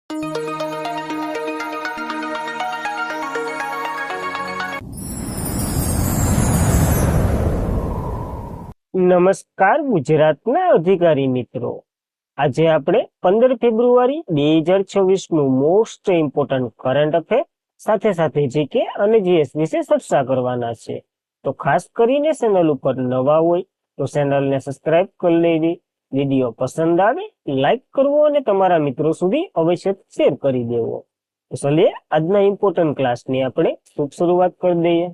નમસ્કાર ગુજરાતના અધિકારી મિત્રો, આજે આપણે 15 ફેબ્રુઆરી 2026 નું મોસ્ટ ઇમ્પોર્ટન્ટ કરંટ અફેર સાથે સાથે જીકે અને જીએસ વિશે ચર્ચા કરવાના છે. તો ખાસ કરીને ચેનલ ઉપર નવા હોય તો ચેનલને સબસ્ક્રાઇબ કરી લેવી, વિડીયો પસંદ આવે લાઈક કરવો અને તમારા મિત્રો સુધી અવશ્ય શેર કરી દેવો. તો ચલીએ આજના ઇમ્પોર્ટન્ટ ક્લાસની આપણે શુભ શરૂઆત કરી દઈએ.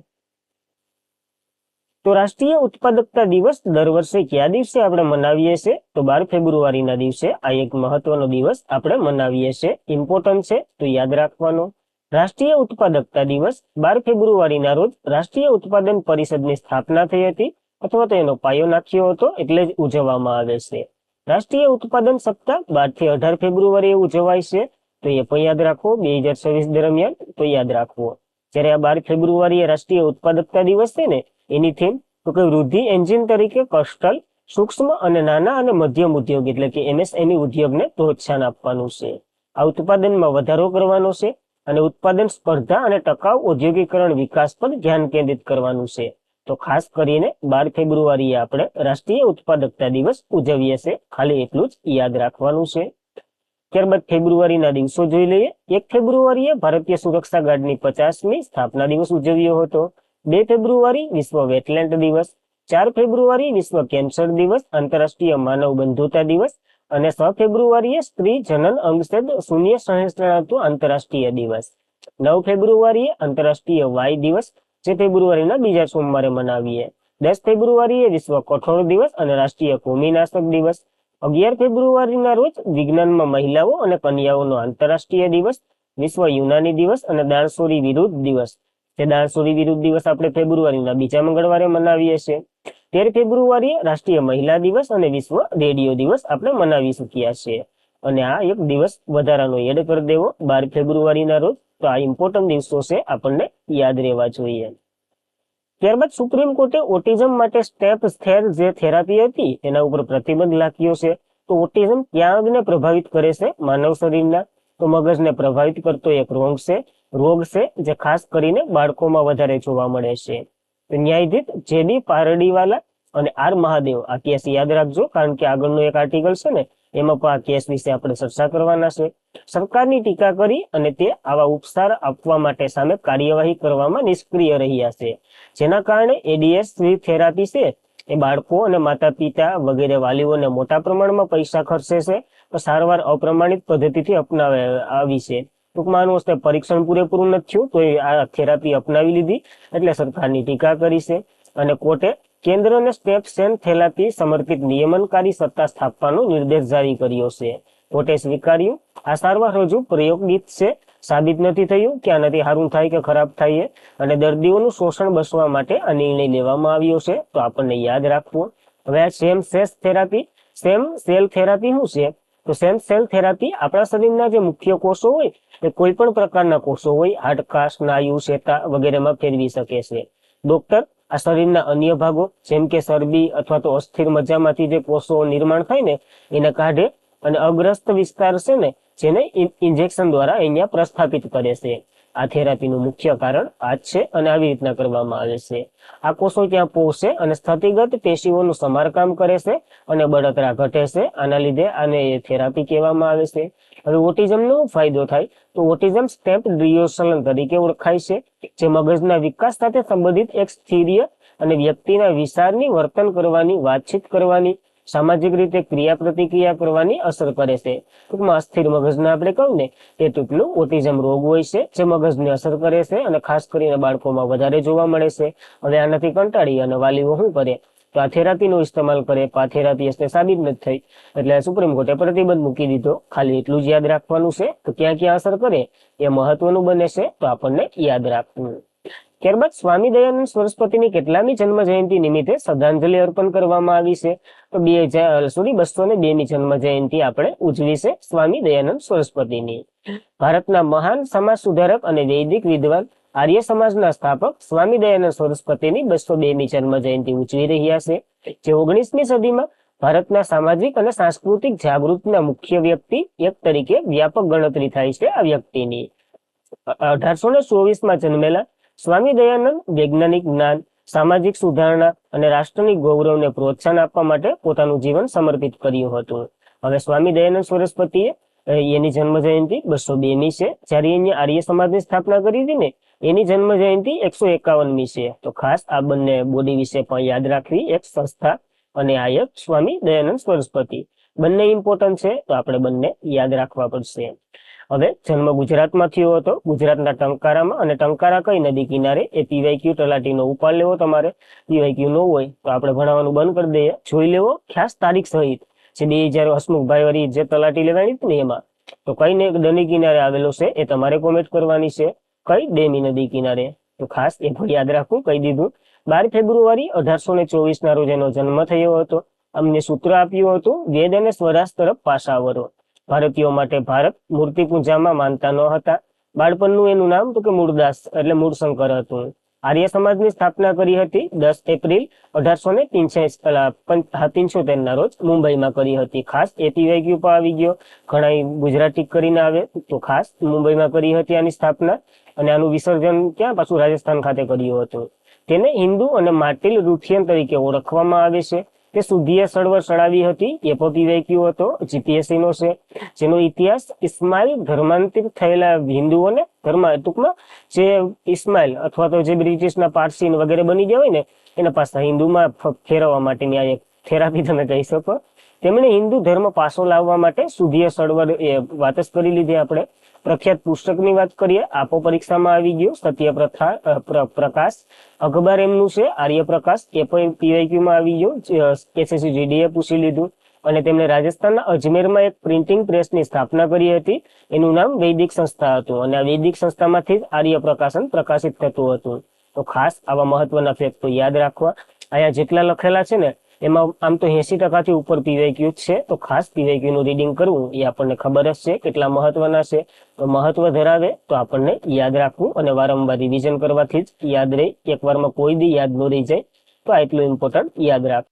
તો રાષ્ટ્રીય ઉત્પાદકતા દિવસ દર વર્ષે કયા દિવસે આપણે મનાવીએ છીએ? તો 12 ફેબ્રુઆરીના દિવસે આ એક મહત્વનો દિવસ આપણે મનાવીએ છીએ. ઇમ્પોર્ટન્ટ છે તો યાદ રાખવાનો. રાષ્ટ્રીય ઉત્પાદકતા દિવસ 12 ફેબ્રુઆરીના રોજ રાષ્ટ્રીય ઉત્પાદન પરિષદની સ્થાપના થઈ હતી અથવા તો એનો પાયો નાખ્યો હતો, એટલે જ ઉજવવામાં આવે છે. રાષ્ટ્રીય ઉત્પાદન સપ્તાહ 12 થી 18 ફેબ્રુઆરીએ ઉજવાય છે, તો એ પણ યાદ રાખો. 2026 દરમિયાન તો યાદ રાખવો. જ્યારે આ 12 ફેબ્રુઆરીએ રાષ્ટ્રીય ઉત્પાદકતા દિવસ છે ને, એની થીમ તો કે વૃદ્ધિ એન્જિન તરીકે કસ્ટલ, સૂક્ષ્મ અને નાના અને મધ્યમ ઉદ્યોગ એટલે કે એમએસએમઈ ઉદ્યોગને પ્રોત્સાહન આપવાનું છે. આ ઉત્પાદનમાં વધારો કરવાનો છે અને ઉત્પાદન સ્પર્ધા અને ટકાઉ ઔદ્યોગિકરણ વિકાસ પર ધ્યાન કેન્દ્રિત કરવાનું છે. તો ખાસ કરીને 12 ફેબ્રુઆરીએ આપણે રાષ્ટ્રીય ઉત્પાદકતા દિવસ ઉજવીએ છીએ, ખાલી એટલું જ યાદ રાખવાનું છે. ત્યારબાદ ફેબ્રુઆરીના દિવસો જોઈ લઈએ. 1 ફેબ્રુઆરીએ ભારતીય સુરક્ષા ગાર્ડની 50મી સ્થાપના દિવસ ઉજવ્યો હતો. 2 ફેબ્રુઆરી વિશ્વ વેટલેન્ડ દિવસ, 4 ફેબ્રુઆરી વિશ્વ કેન્સર દિવસ, આંતરરાષ્ટ્રીય માનવ બંધુતા દિવસ અને 6 ફેબ્રુઆરીએ સ્ત્રી જનન અંગછેદ શૂન્ય સહિષ્ણુતા આંતરરાષ્ટ્રીય દિવસ. 9 ફેબ્રુઆરીએ આંતરરાષ્ટ્રીય વાય દિવસ, જે ફેબ્રુઆરીના બીજા સોમવારે મનાવીએ. 10 ફેબ્રુઆરીએ વિશ્વ કઠોળ દિવસ અને રાષ્ટ્રીય કૃમિનાશક દિવસ. 11 ફેબ્રુઆરીના રોજ વિજ્ઞાનમાં મહિલાઓ અને કન્યાઓનો આંતરરાષ્ટ્રીય દિવસ, વિશ્વ યુનાની દિવસ અને દાણચોરી વિરુદ્ધ દિવસ. જે દાણચોરી વિરુદ્ધ દિવસ આપણે ફેબ્રુઆરીના બીજા મંગળવારે મનાવીએ છીએ. 13 ફેબ્રુઆરીએ રાષ્ટ્રીય મહિલા દિવસ અને વિશ્વ રેડિયો દિવસ આપણે મનાવી શક્યા છીએ. અને આ એક દિવસ વધારાનો એડ કરી દેવો 12 ફેબ્રુઆરીના રોજ. તો આ ઇમ્પોર્ટન્ટ દિવસો છે, આપણને યાદ રહેવા જોઈએ. ત્યારબાદ સુપ્રીમ કોર્ટે ઓટિઝમ માટે સ્ટેપ થેર જે થેરાપી હતી એના ઉપર પ્રતિબંધ લાગ્યો છે. તો ઓટિઝમ ક્યાં અંગને પ્રભાવિત કરે છે? માનવ શરીરના. તો મગજને પ્રભાવિત કરતો એક રોગ છે જે ખાસ કરીને બાળકોમાં વધારે જોવા મળે છે. તો ન્યાયાધીશ જેબી પારડીવાલા અને આર મહાદેવ આ કેસ યાદ રાખજો, કારણ કે આગળનો એક આર્ટિકલ છે ને, એમાં પણ આ કેસ વિશે આપણે ચર્ચા કરવાના છે. સરકારની ટીકા કરી અને તે આવા ઉપચાર આપવા માટે સામે કાર્યવાહી કરવામાં નિષ્ક્રિય રહ્યા છે, જેના કારણે એડીએસ થેરાપી છે એ બાળકો અને માતા પિતા વગેરે વાલીઓને મોટા પ્રમાણમાં પૈસા ખર્ચે છે. તો સારવાર અપ્રમાણિત પદ્ધતિથી અપનાવે આવી છે. ટૂંકમાં આનું પરીક્ષણ પૂરેપૂરું નથી થયું તો આ થેરાપી અપનાવી લીધી, એટલે સરકારની ટીકા કરી છે. અને કોર્ટે કેન્દ્રને સ્ટેપ સેન થેરાપી સમર્પિત નિયમનકારી સત્તા સ્થાપવાનો નિર્દેશ જારી કર્યો છે. કોર્ટે સ્વીકાર્યું આ સારવાર હજુ પ્રયોગિક છે, સાબિત નથી થયું કે આનાથી સારું થાય કે ખરાબ થાય, અને દર્દીઓનું શોષણ બચવા માટે આ નિર્ણય લેવામાં આવ્યો છે. તો આપણને યાદ રાખવું. હવે આ સેમ સેલ થેરાપી શું છે? તો સેમ સેલ થેરાપી આપણા શરીરના જે મુખ્ય કોષો હોય એ કોઈ પણ પ્રકારના કોષો હોય, હાડકા, સ્નાયુ, ચેતા વગેરેમાં ફેરવી શકે છે. ડોક્ટર આ શરીરના અન્ય ભાગો જેમ કે ચરબી અથવા તો અસ્થિર મજ્જામાંથી જે કોષો નિર્માણ થાય ને એને કાઢે અને અગ્રસ્ત વિસ્તાર છે ને જેને ઇન્જેક્શન દ્વારા અહીંયા પ્રસ્થાપિત કરે છે. આ થેરાપીનું મુખ્ય કારણ આ જ છે અને આવી રીતના કરવામાં આવે છે. આ કોષો ત્યાં પહોંચે અને સ્થિતિગત પેશીઓનું સમારકામ કરે છે અને બળતરા ઘટે છે. આના લીધે આને થેરાપી કહેવામાં આવે છે. હવે ઓટિઝમનો ફાયદો થાય તો ઓટિઝમ સ્ટેપ ડિયોસલન તરીકે ઓળખાય છે, જે મગજના વિકાસ સાથે સંબંધિત એક સ્થિર અને વ્યક્તિના વિચારની, વર્તન કરવાની, વાતચીત કરવાની, સામાજિક રીતે ક્રિયા પ્રતિક્રિયા કરવાની અસર કરે છે. ટૂંકમાં અસ્થિર મગજને આપણે કહું ને તે ટૂંકનું ઓટિઝમ રોગ હોય છે, જે મગજને અસર કરે છે અને ખાસ કરીને બાળકોમાં વધારે જોવા મળે છે. હવે આનાથી કંટાળી અને વાલીઓ શું કરે? તો આ થેરાપીનો ઇસ્તેમાલ કરે. આ થેરાપી સાબિત નથી થઈ એટલે સુપ્રીમ કોર્ટે પ્રતિબંધ મૂકી દીધો. ખાલી એટલું જ યાદ રાખવાનું છે. તો ક્યાં ક્યાં અસર કરે એ મહત્વનું બને છે, તો આપણને યાદ રાખવું. ત્યારબાદ સ્વામી દયાનંદ સરસ્વતીની કેટલામી જન્મ જયંતિ નિમિત્તે શ્રદ્ધાંજલિ અર્પણ કરવામાં આવી છે? તો 202મી જન્મ જયંતિ આપણે ઉજવી છે સ્વામી દયાનંદ સરસ્વતીની. ભારતના મહાન સમાજ સુધારક અને વૈદિક વિદ્વાન આર્ય સમાજના સ્થાપક સ્વામી દયાનંદ સરસ્વતીની 202મી જન્મ જયંતિ ઉજવી રહ્યા છે, જે 19મી સદીમાં ભારતના સામાજિક અને સાંસ્કૃતિક જાગૃતિના મુખ્ય વ્યક્તિ એક તરીકે વ્યાપક ગણતરી થાય છે આ વ્યક્તિની. 1824 જન્મેલા સ્વામી દયાનંદ વૈજ્ઞાનિક જ્ઞાન, સામાજિક સુધારણા અને રાષ્ટ્રની ગૌરવને પ્રોત્સાહન આપવા માટે પોતાનું જીવન સમર્પિત કર્યું હતું. હવે સ્વામી દયાનંદ સરસ્વતીએ એની જન્મ જયંતિ 202મી છે, જ્યારે એને આર્ય સમાજની સ્થાપના કરી હતી ને એની જન્મ જયંતિ 151મી છે. તો ખાસ આ બંને બોડી વિશે પણ યાદ રાખવી, એક સંસ્થા અને આ એક સ્વામી દયાનંદ સરસ્વતી. બંને ઇમ્પોર્ટન્ટ છે, તો આપણે બંને યાદ રાખવા પડશે. હવે જન્મ ગુજરાતમાં થયો હતો, ગુજરાતના ટંકારામાં. અને ટંકારા કઈ નદી કિનારે? એ પીવાયક્યુ તલાટીનો ઉપાડ લેવો તમારે. પીવાયક્યુ ન હોય તો આપણે ભણાવવાનું બંધ કરી દઈએ, જોઈ લેવો ખાસ તારીખ સહિત. જે 2000 હસમુખભાઈ વાળી જે તલાટી લેવાની હતી ને એમાં તો કઈ નદી કિનારે આવેલો છે એ તમારે કોમેન્ટ કરવાની છે. કઈ? ડેમી નદી કિનારે. તો ખાસ એ પણ યાદ રાખવું, કહી દીધું. 12 ફેબ્રુઆરી 1824 ના રોજ એનો જન્મ થયો હતો. અમને સૂત્ર આપ્યું હતું, વેદ અને સ્વરાજ તરફ પાછા વળો. ભારતીયો માટે ભારત મૂર્તિ પૂજામાં માનતા ન હતા. બાળપણનું એનું નામ તો કે મૂળદાસ એટલે મૂળશંકર હતું. આર્ય સમાજની સ્થાપના કરી હતી 10 એપ્રિલ 1873 ના રોજ મુંબઈમાં કરી હતી. ખાસ એપીવાયક્યુ પર આવી ગયો, ઘણા ગુજરાતી કરીને આવે તો ખાસ મુંબઈમાં કરી હતી આની સ્થાપના. અને આનું વિસર્જન ક્યાં? પાછું રાજસ્થાન ખાતે કર્યું હતું. તેને હિન્દુ અને માર્ટિલ રુથિયન તરીકે ઓળખવામાં આવે છે. તે શુદ્ધિય સળવળ ચડાવી હતી, એ પણ પીવાયક્યુ હતો, જીપીએસસી નો છે. જેનો ઇતિહાસ ઇસ્માઇલ ધર્માંતરિત થયેલા હિન્દુઓને ટૂંકમાં જે ઇસ્માઇલ અથવા તો જે બ્રિટિશના પારસી વગેરે બની ગયા હોય ને એના પાછા હિન્દુમાં ફેરવવા માટેની આ એક થેરાપી તમે કહી શકો. તેમણે હિન્દુ ધર્મ પાછો લાવવા માટે શુદ્ધિય સળવળ એ વાત જ કરી લીધી. આપણે પ્રખ્યાત પુસ્તકની વાત કરીએ, આપો પરીક્ષામાં આવી ગયું, સત્ય પ્રકાશ અખબાર એમનું છે, આર્ય પ્રકાશ, એ પણ પીવાયક્યુમાં આવી ગયું, એસએસસી જીડીએ પૂછી લીધું. અને તેમણે રાજસ્થાનના અજમેરમાં એક પ્રિન્ટિંગ પ્રેસની સ્થાપના કરી હતી. એનું નામ વૈદિક સંસ્થા હતું. અને આ વૈદિક સંસ્થામાંથી જ આર્ય પ્રકાશન પ્રકાશિત થતું હતું. તો ખાસ આવા મહત્વના ફેક્ટો યાદ રાખવા. અહીંયા જેટલા લખેલા છે ને એમાં આમ તો 80% ઉપર પીવાયક્યુ છે. તો ખાસ પીવાયક્યુ નું રીડિંગ કરવું એ આપણને ખબર જ છે કેટલા મહત્વના છે. તો મહત્વ ધરાવે તો આપણને યાદ રાખવું અને વારંવાર રિવિઝન કરવાથી જ યાદ રહે. એકવારમાં કોઈ દી યાદ ન રહી જાય. તો આટલું ઇમ્પોર્ટન્ટ યાદ રાખ.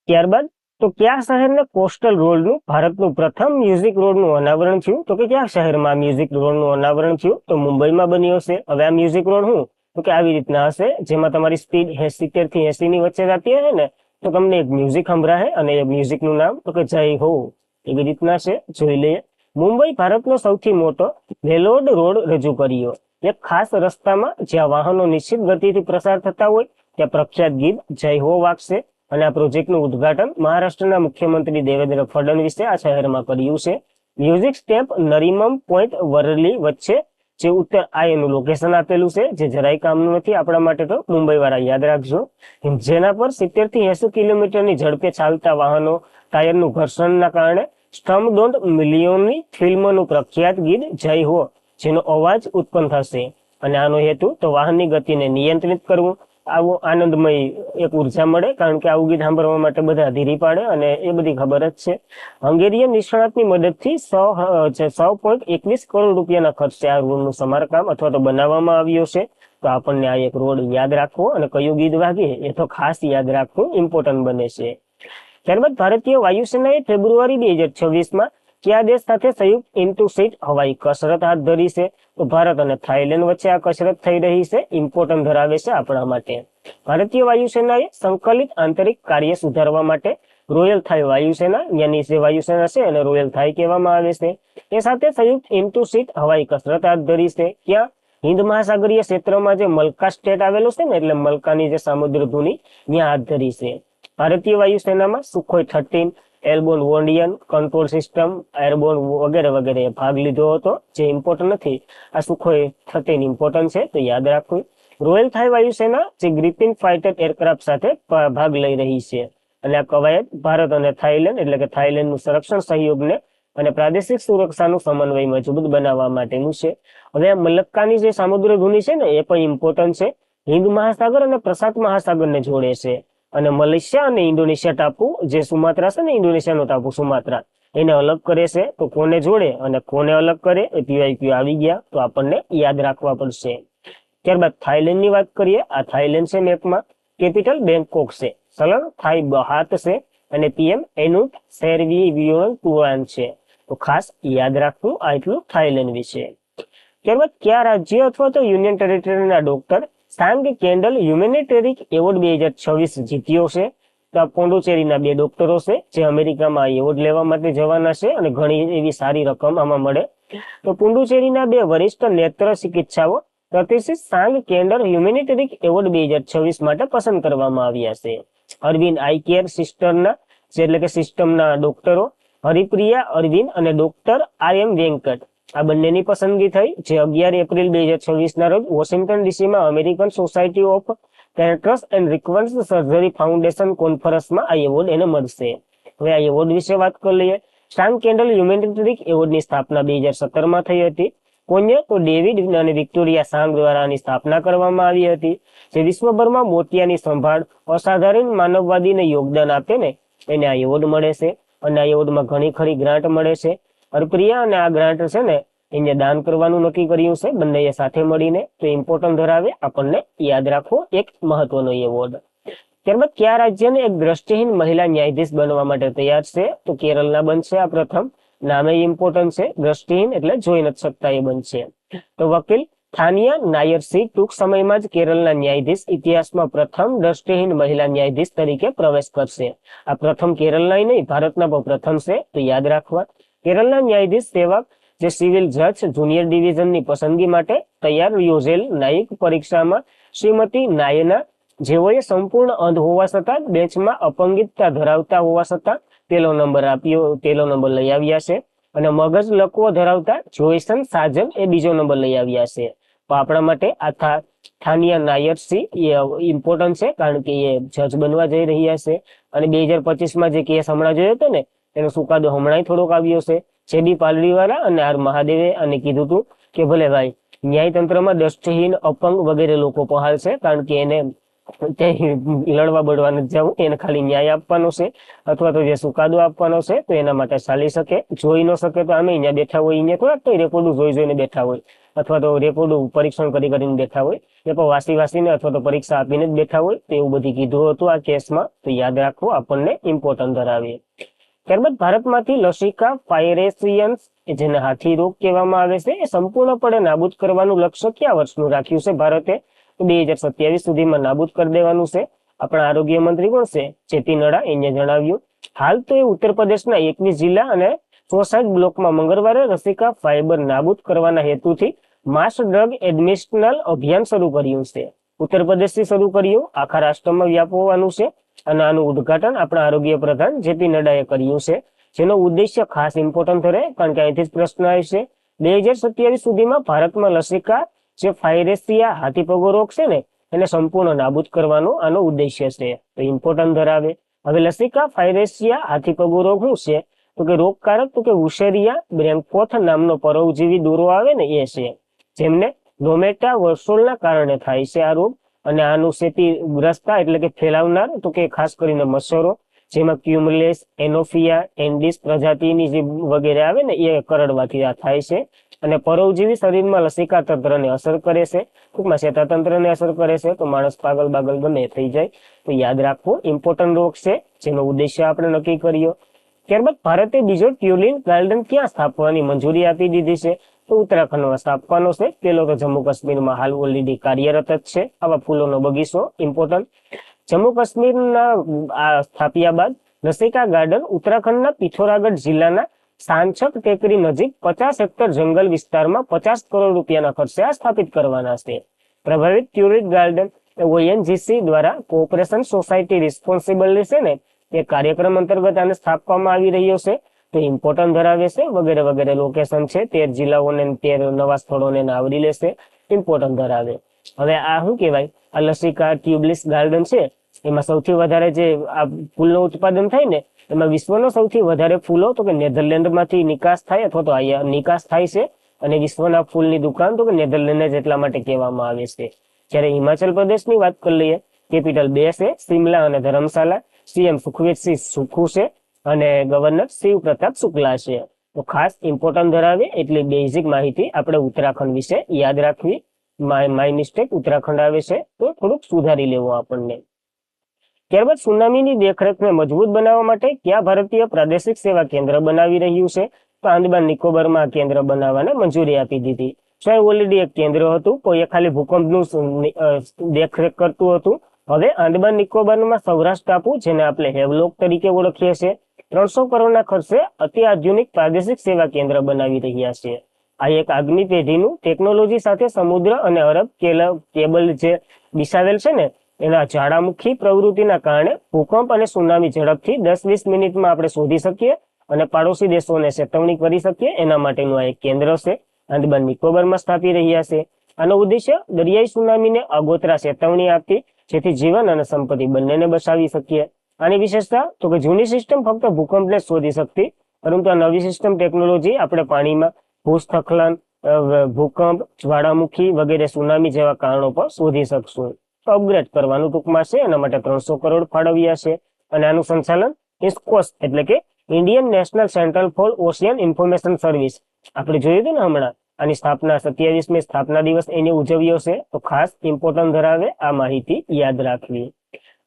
ત્યારબાદ તો કયા શહેરને કોસ્ટલ રોડનું ભારતનું પ્રથમ મ્યુઝિક રોડનું અનાવરણ થયું? તો કે કયા શહેરમાં મ્યુઝિક રોડનું અનાવરણ થયું? તો મુંબઈમાં બન્યો હશે. હવે આ મ્યુઝિક રોડ શું? તો કે આવી રીતના હશે, જેમાં તમારી સ્પીડ 70 થી 80 ની વચ્ચે જતી હશે ને તો તમને એક મ્યુઝિક સંભળાશે અને એ મ્યુઝિક નું નામ તો કે જય હો. એવી રીતના છે, જોઈ લઈએ. મુંબઈ ભારતનો સૌથી મોટો વેલોડ રોડ રજૂ કર્યો. એક ખાસ રસ્તામાં જ્યાં વાહનો નિશ્ચિત ગતિથી પ્રસાર થતા હોય ત્યાં પ્રખ્યાત ગીત જય હો વાગશે. અને આ પ્રોજેક્ટનું ઉદ્ઘાટન મહારાષ્ટ્રના મુખ્યમંત્રી દેવેન્દ્ર ફડણવીસે આ શહેરમાં કર્યું છે. મ્યુઝિક સ્ટેમ્પ નરીમમ પોઈન્ટ વરલી વચ્ચે જે ઉત્તર આ એનું લોકેશન આપેલું છે, જે જરાય કામનું નથી આપણા માટે. તો મુંબઈ વાળા યાદ રાખજો. જેના પર 70 થી 80 કિલોમીટરની ઝડપે ચાલતા વાહનો ટાયરનું ઘર્ષણના કારણે સ્ટમ્પ ડોન્ટ મિલિયનની ફિલ્મનું પ્રખ્યાત ગીત જય હો જેનો અવાજ ઉત્પન્ન થશે. અને આનો હેતુ તો વાહનની ગતિને નિયંત્રિત કરવું. આવું આનંદમય એક ઉર્જા મળે, કારણ કે આવું ગીત સાંભળવા માટે બધા ધીરી પાડે અને એ બધી ખબર જ છે. હંગેરિયન નિષ્ણાતની મદદથી 100.21 કરોડ રૂપિયાના ખર્ચે આ રોડનું સમારકામ અથવા તો બનાવવામાં આવ્યો છે. તો આપણને આ એક રોડ યાદ રાખવો અને કયું ગીત વાગે એ તો ખાસ યાદ રાખવું ઇમ્પોર્ટન્ટ બને છે. ત્યારબાદ ભારતીય વાયુસેનાએ ફેબ્રુઆરી 2026 કયા દેશ સાથે સંયુક્ત ઇન્ટુ-સીટ હવાઈ કસરત હાથ ધરી છે? તો ભારત અને થાઈલેન્ડ વચ્ચે આ કસરત થઈ રહી છે, ઇમ્પોર્ટન્ટ ધરાવે છે આપણા માટે. ભારતીય વાયુસેનાએ સંકલિત આંતરિક કાર્ય સુધારવા માટે રોયલ થાઈ વાયુસેના, યાની જે વાયુસેના છે એને રોયલ થાઈ કહેવામાં આવે છે, એ સાથે સંયુક્ત ઇન્ટુ-સીટ હવાઈ કસરત હાથ ધરી છે. ક્યાં? હિન્દ મહાસાગરીય ક્ષેત્રમાં જે મલકા સ્ટેટ આવેલું છે ને, એટલે મલકાની જે સામુદ્ર ધુની ત્યાં હાથ ધરી છે. ભારતીય વાયુસેનામાં સુખોઈ 13, એરબોર્ન વોન્ડિયન કંટ્રોલ સિસ્ટમ, એરબોર્ન વગેરે વગેરે ભાગ લીધો હતો, જે ઇમ્પોર્ટન્ટ નથી. આ સુખોઈ 13 ઇમ્પોર્ટન્ટ છે, તો યાદ રાખવું. રોયલ થાઈ વાયુસેના જે ગ્રિફિન ફાઇટર એરક્રાફ્ટ સાથે ભાગ લઈ રહી છે. અને આ કવાયત ભારત અને થાઈલેન્ડ એટલે કે થાઈલેન્ડનું સંરક્ષણ સહયોગને અને પ્રાદેશિક સુરક્ષાનું સમન્વય મજબૂત બનાવવા માટેનું છે. હવે આ મલક્કાની જે સામુદ્ર ધુની છે ને એ પણ ઇમ્પોર્ટન્ટ છે. હિન્દ મહાસાગર અને પ્રશાંત મહાસાગરને જોડે છે. અને મલેશિયા અને ઇન્ડોનેશિયા ટાપુ જે સુમાત્રા છે ને, ઇન્ડોનેશિયાનો ટાપુ સુમાત્રા, એને અલગ કરે છે. તો કોને જોડે અને કોને અલગ કરે એ પીવાયક્યુ આવી ગયા, તો આપણને યાદ રાખવા પડશે. ત્યારબાદ થાઈલેન્ડ ની વાત કરીએ. આ થાઈલેન્ડ છે મેપમાં, કેપિટલ બેંકોક છે, સલંગ થાઈ હાથ છે. અને પીએમ એનુટ સેરવીવિયોનટુઆન છે. તો ખાસ યાદ રાખવું આટલું થાઈલેન્ડ વિશે. ત્યારબાદ કયા રાજ્ય અથવા તો યુનિયન ટેરિટરીના ડોક્ટર સાંગ કેન્ડલ હ્યુમેનિટેરિક એવોર્ડ 2026 જીત્યો છે? તો આ પોંડુચેરીના બે ડોક્ટરો છે જે અમેરિકામાં એવોર્ડ લેવા માટે જવાના છે અને ઘણી એવી સારી રકમ આમાં મળે. તો પુડુચેરીના બે વરિષ્ઠ નેત્ર ચિકિત્સાઓ પ્રતિષ્ઠિત સાંગ કેન્ડલ હ્યુમેનિટેરિક એવોર્ડ 2026 માટે પસંદ કરવામાં આવ્યા છે. અરવિંદ આઈ કેર સિસ્ટરના એટલે કે સિસ્ટમના ડોક્ટરો હરિપ્રિયા અરવિંદ અને ડોક્ટર આર એમ વેંકટ આ બંનેની પસંદગી થઈ, જે 11 એપ્રિલ 2026 રોજ Washington ડીસીમાં American society of કેન્ટ્રસ and રિકવન્સ surgery foundation કોન્ફરન્સમાં આ એવોર્ડ એને મળશે. હવે આ એવોર્ડ વિશે વાત કરી લઈએ. સાંગ કેન્ડલ હ્યુમેનિટેરિક એવોર્ડની સ્થાપના 2017માં થઈ હતી. કોને? તો ડેવિડ અને વિક્ટોરિયા સાંગ દ્વારા આની સ્થાપના કરવામાં આવી હતી, જે વિશ્વભરમાં મોતિયાની સંભાળ અસાધારણ માનવવાદીને યોગદાન આપે ને એને આ એવોર્ડ મળે છે. અને આ એવોર્ડમાં ઘણી ખરી ગ્રાન્ટ મળે છે. હરપ્રિયા અને આ ગ્રાન્ટ છે ને એને દાન કરવાનું નક્કી કર્યું છે બંને સાથે મળીને. તો ઇમ્પોર્ટન્ટ ધરાવે, આપણને યાદ રાખવો એક મહત્વનો એવોર્ડ. ત્યારબાદ કયા રાજ્યને એક દ્રષ્ટિહીન મહિલા ન્યાયાધીશ બનવા માટે તૈયાર છે? તો કેરળના બનશે આ પ્રથમ. નામે ઇમ્પોર્ટન્ટ છે, દ્રષ્ટિહીન એટલે જોઈ નથી શકતા એ બનશે. તો વકીલ થાનિયા નાયરસી ટૂંક સમયમાં જ કેરળના ન્યાયાધીશ ઇતિહાસમાં પ્રથમ દ્રષ્ટિહીન મહિલા ન્યાયાધીશ તરીકે પ્રવેશ કરશે. આ પ્રથમ કેરળના નહીં, ભારતના પણ પ્રથમ છે, તો યાદ રાખવા. કેરળના ન્યાયાધીશ સેવક જે સિવિલ જજ જુનિયર ડિવિઝનની પસંદગી માટે તૈયાર યોજેલ ન્યાયિક પરીક્ષામાં શ્રીમતી નાયના, જેઓએ સંપૂર્ણ અંધ હોવા છતાં બેન્ચમાં અપંગિતતા ધરાવતા હોવા છતાં પેલો નંબર લઈ આવ્યા છે. અને મગજ લકવો ધરાવતા જોયસન સાજન એ બીજો નંબર લઈ આવ્યા છે. તો આપણા માટે આ થાનિયા નાયરસી એ ઇમ્પોર્ટન્ટ છે, કારણ કે એ જજ બનવા જઈ રહ્યા છે. અને 2025માં જે કેસ હમણાં જોયો હતો ને એનો ચુકાદો હમણાં થોડોક આવ્યો છે. છેડી પાલડીવાળા અને આર મહાદેવે અને કીધું હતું કે ભલે ભાઈ ન્યાયતંત્રમાં દ્રષ્ટિહીન અપંગ વગેરે લોકો પહાલ છે, કારણ કે એને લડવા બળવા નથી જવું, એને ખાલી ન્યાય આપવાનો છે અથવા તો જે ચુકાદો આપવાનો છે તો એના માટે ચાલી શકે. જોઈ ન શકે તો અમે અહીંયા બેઠા હોય, અહીંયા થોડાક કઈ રેકોર્ડું જોઈને બેઠા હોય અથવા તો રેકોર્ડું પરીક્ષણ કરીને બેઠા હોય, એ પણ વાસીને અથવા તો પરીક્ષા આપીને જ બેઠા હોય. તો એવું બધી કીધું હતું આ કેસમાં, તો યાદ રાખવું આપણને ઇમ્પોર્ટન્ટ ધરાવે. ત્યારબાદ ભારતમાંથી લસિકા ફાયરેસિયન્સ જેને હાથી રોગ કહેવામાં આવે છે એ સંપૂર્ણપણે નાબૂદ કરવાનું લક્ષ્ય કયા વર્ષનું રાખ્યું છે ભારતે? 2027 સુધીમાં નાબૂદ કરી દેવાનું છે. આપણા આરોગ્ય મંત્રી કોણ છે? જેપી નડ્ડા, એને જણાવ્યું. હાલ તો એ ઉત્તર પ્રદેશના 21 જિલ્લા અને 64 બ્લોકમાં મંગળવારે લસિકા ફાઇબર નાબૂદ કરવાના હેતુથી માસ ડ્રગ એડમિશનલ અભિયાન શરૂ કર્યું છે. ઉત્તર પ્રદેશથી શરૂ કર્યું, આખા રાષ્ટ્રમાં વ્યાપવાનું છે. અને આનું ઉદઘાટન આપણા આરોગ્ય પ્રધાન જેપી નડ્ડાએ કર્યું છે, જેનો ઉદ્દેશ્ય ખાસ ઇમ્પોર્ટન્ટ રહે, કારણ કે અહીંથી જ પ્રશ્ન આવશે. 2027 સુધીમાં ભારતમાં લસિકા જે ફાયરેસિયા હાથીપગો રોગ છે ને એને સંપૂર્ણ નાબૂદ કરવાનો આનો ઉદ્દેશ્ય છે, તો ઇમ્પોર્ટન્ટ ધરાવે. હવે લસિકા ફાયરેસિયા હાથીપગો રોગ શું છે? તો કે રોગકારક તો કે વુશેરિયા બ્રેન્કોથ નામનો પરોપજીવી દોરો આવે ને એ છે, જેમને લોમેટા વર્સોલના કારણે થાય છે આ રોગ. અને આનું ચેપીગ્રસ્તા એટલે કે ફેલાવનાર તો કે ખાસ કરીને મચ્છરો, જેમાં ક્યુમલેસ, એનોફિયા, એન્ડિસ પ્રજાતિની જે વગેરે આવે ને એ કરડવાથી આ થાય છે. અને પરોપજીવી શરીરમાં લસિકા તંત્રને અસર કરે છે, ટૂંકમાં ચેતાતંત્રને અસર કરે છે, તો માણસ પાગલ ગમે થઈ જાય. તો યાદ રાખવું ઇમ્પોર્ટન્ટ રોગ છે, જેનો ઉદ્દેશ્ય આપણે નક્કી કર્યો. ત્યારબાદ ભારતે બીજો ટ્યુલિપ ગાર્ડન ક્યાં સ્થાપવાની મંજૂરી આપી દીધી છે? તો ઉત્તરાખંડમાં સ્થાપવાનો છે. પેલો તો જમ્મુ કાશ્મીરમાં હાલ ઓલરેડી કાર્યરત જ છે આવા ફૂલોનો બગીચો. ઇમ્પોર્ટન્ટ જમ્મુ કાશ્મીરના આ સ્થાપ્યા બાદ લસિકા ગાર્ડન ઉત્તરાખંડના પિથોરાગઢ જિલ્લાના સાંચક ટેકરી નજીક 50 હેક્ટર જંગલ વિસ્તારમાં 50 કરોડ રૂપિયાના ખર્ચે આ સ્થાપિત કરવાના છે. પ્રભાવિત ટ્યુલિપ ગાર્ડન ઓએનજીસી દ્વારા કોઓપરેશન સોસાયટી રિસ્પોન્સિબલ છે ને એ કાર્યક્રમ અંતર્ગત આને સ્થાપવામાં આવી રહ્યો છે. તો ઇમ્પોર્ટન્ટ ધરાવે છે. વગેરે વગેરે લોકેશન છે, 13 જિલ્લાઓને 13 નવા સ્થળોને આવરી લેશે. ઇમ્પોર્ટન્ટ ધરાવે. હવે આ શું કહેવાય? આ લસિકા ટ્યુલિપ ગાર્ડન છે એમાં સૌથી વધારે જે આ ફૂલનું ઉત્પાદન થાય ને એમાં વિશ્વનો સૌથી વધારે ફૂલો તો કે નેધરલેન્ડમાંથી નિકાસ થાય અથવા તો અહીંયા નિકાસ થાય છે. અને વિશ્વના ફૂલની દુકાન તો કે નેધરલેન્ડ એટલા માટે કહેવામાં આવે છે. જ્યારે હિમાચલ પ્રદેશની વાત કરી લઈએ, કેપિટલ 2 છે શિમલા અને ધર્મશાલા. સીએમ સુખવીરસિંહ સુખુ છે અને ગવર્નર શિવ પ્રતાપ શુક્લા છે. તો ખાસ ઇમ્પોર્ટન્ટ ધરાવે. એટલે બેઝિક માહિતી આપણે ઉત્તરાખંડ વિશે યાદ રાખવી. માય મિસ્ટેક ઉત્તરાખંડ આવે છે તો થોડુંક સુધારી લેવું આપણને. ત્યારબાદ સુનામીની દેખરેખને મજબૂત બનાવવા માટે કયા ભારતીય પ્રાદેશિક સેવા કેન્દ્ર બનાવી રહ્યું છે? તો આંદામાન નિકોબારમાં આ કેન્દ્ર બનાવવાને મંજૂરી આપી દીધી. ઓલરેડી એક કેન્દ્ર હતું, કોઈ ખાલી ભૂકંપનું દેખરેખ કરતું હતું. હવે આંદામાન નિકોબારમાં સૌરાષ્ટ્ર ટાપુ, જેને આપણે હેવલોક તરીકે ઓળખીએ છીએ, 300 કરોડના ખર્ચે અતિ આધુનિક પ્રાદેશિક સેવા કેન્દ્ર બનાવી રહ્યા છે. આ એક આગમી પેઢીનું ટેકનોલોજી સાથે સમુદ્ર અને અરબ કેબલ જે બિછાવેલ છે ને, એના જ્વાળામુખી પ્રવૃત્તિના કારણે ભૂકંપ અને સુનામી ઝડપથી 10-20 મિનિટમાં આપણે શોધી શકીએ અને પાડોશી દેશોને ચેતવણી કરી શકીએ. એના માટેનું આ એક કેન્દ્ર છે, આંદામાન નિકોબારમાં સ્થાપી રહ્યા છે. આનો ઉદ્દેશ્ય દરિયાઈ સુનામીને આગોતરા ચેતવણી આપતી, જેથી જીવન અને સંપત્તિ બંનેને બચાવી શકીએ. આની વિશેષતા તો કે જૂની સિસ્ટમ ફક્ત ભૂકંપને શોધી શકતી, પરંતુ આ નવી સિસ્ટમ ટેકનોલોજી આપણે પાણીમાં ભૂસ્ખલન, ભૂકંપ, જ્વાળામુખી વગેરે સુનામી જેવા કારણો પર શોધી શકશું. અપગ્રેડ કરવાનું ટૂંકમાં છે, એના માટે 300 કરોડ ફાળવ્યા છે. અને આનું સંચાલન ઇસ્કોસ એટલે કે Indian national central for ocean information service, આપણે જોયું હતું ને હમણાં, આની સ્થાપના 27મી સ્થાપના દિવસ એની ઉજવ્યો છે. તો ખાસ ઇમ્પોર્ટન્ટ ધરાવે આ માહિતી યાદ રાખવી.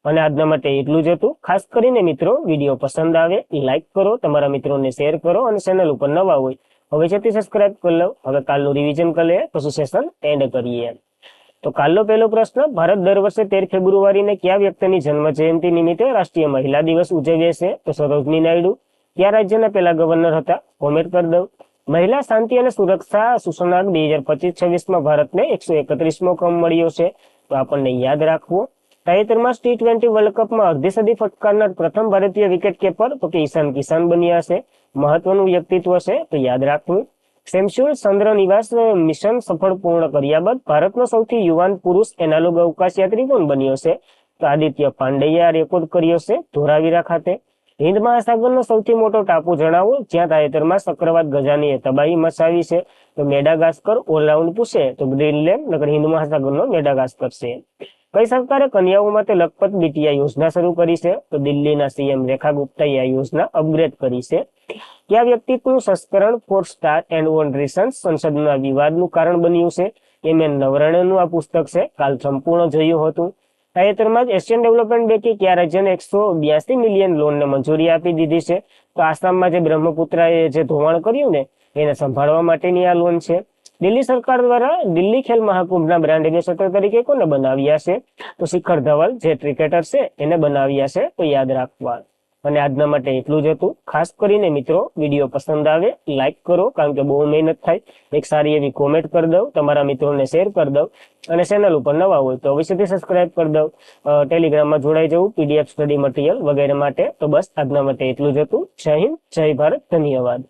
અને આજના માટે એટલું જ હતું. ખાસ કરીને મિત્રો, વિડીયો પસંદ આવે લાઈક કરો, તમારા મિત્રોને શેર કરો, અને ચેનલ ઉપર નવા હોય હવે છેથી સબસ્ક્રાઇબ કરી લો. હવે કાલનું રિવિઝન કરી લઈએ, પછી સેશન એન્ડ કરીએ. તો કાલનો પહેલો પ્રશ્ન, ભારત દર વર્ષે 13 ફેબ્રુઆરીને કયા વ્યક્તિની જન્મ જયંતિ નિમિત્તે રાષ્ટ્રીય મહિલા દિવસ ઉજવે છે? તો સરોજની નાયડુ. કયા રાજ્યના પહેલા ગવર્નર હતા? કોમેન્ટ કરી દઉં. મહિલા શાંતિ અને સુરક્ષા સૂચનાંક 2025-26માં ભારતને 131મો ક્રમ મળ્યો છે, તો આપણને યાદ રાખવું. તાજેતરમાં T20 વર્લ્ડ કપમાં અડધી સદી ફટકારનાર પ્રથમ ભારતીય વિકેટ કીપર તો કે ઈશાન કિશન બન્યા છે. મહત્વનું વ્યક્તિત્વ છે, તો યાદ રાખવું. સેમ્સ્યુલ ચંદ્ર નિવાસ મિશન સફળ પૂર્ણ કર્યા બાદ ભારતનો સૌથી યુવાન પુરુષ એનાલોગ અવકાશયાત્રી કોણ બન્યો છે? તો આદિત્ય પાંડેએ આ રેકોર્ડ કર્યો છે ધોળાવીરા ખાતે. હિન્દ મહાસાગરનો સૌથી મોટો ટાપુ જણાવો, જ્યાં તાજેતરમાં ચક્રવાત ગજાનીએ તબાહી મચાવી છે? તો મેડાગાસ્કર. ઓલરાઉન્ડ પૂછે તો ગ્રીનલેન્ડ, નગર હિન્દ મહાસાગરનો મેડાગાસ્કર છે. કઈ સરકારે કન્યાઓ માટે લખપત બીટીઆઈ યોજના શરૂ કરી છે? તો દિલ્હીના સીએમ રેખા ગુપ્તાએ આ યોજના અપગ્રેડ કરી છે. કયા વ્યક્તિત્વનું સંસ્કરણ four star and on reasons સંસદના વિવાદનું કારણ બન્યું છે? એમ નવરણેનું આ પુસ્તક છે, કાલ સંપૂર્ણ જોયું હતું. તાજેતરમાં જ એશિયન ડેવલપમેન્ટ બેંકે કયા રાજ્યને 182 મિલિયન લોનને મંજૂરી આપી દીધી છે? તો આસામમાં જે બ્રહ્મપુત્રએ જે ધોવાણ કર્યું ને, એને સંભાળવા માટેની આ લોન છે. દિલ્હી સરકાર દ્વારા દિલ્હી ખેલ મહાકુંભના બ્રાન્ડ એમ્બેસેડર તરીકે કોને બનાવ્યા છે? તો શિખર ધવલ, જે ક્રિકેટર છે, એને બનાવ્યા છે, તો યાદ રાખવા. અને આજના માટે એટલું જ હતું. ખાસ કરીને મિત્રો, વિડીયો પસંદ આવે લાઈક કરો, કારણ કે બહુ મહેનત થાય. એક સારી એવી કોમેન્ટ કરી દઉં, તમારા મિત્રોને શેર કરી દઉં, અને ચેનલ ઉપર નવા હોય તો અવશ્યથી સબસ્ક્રાઇબ કરી દઉં. ટેલિગ્રામમાં જોડાઈ જવું PDF સ્ટડી મટીરિયલ વગેરે માટે. તો બસ આજના માટે એટલું જ હતું. જય હિન્દ, જય ભારત, ધન્યવાદ.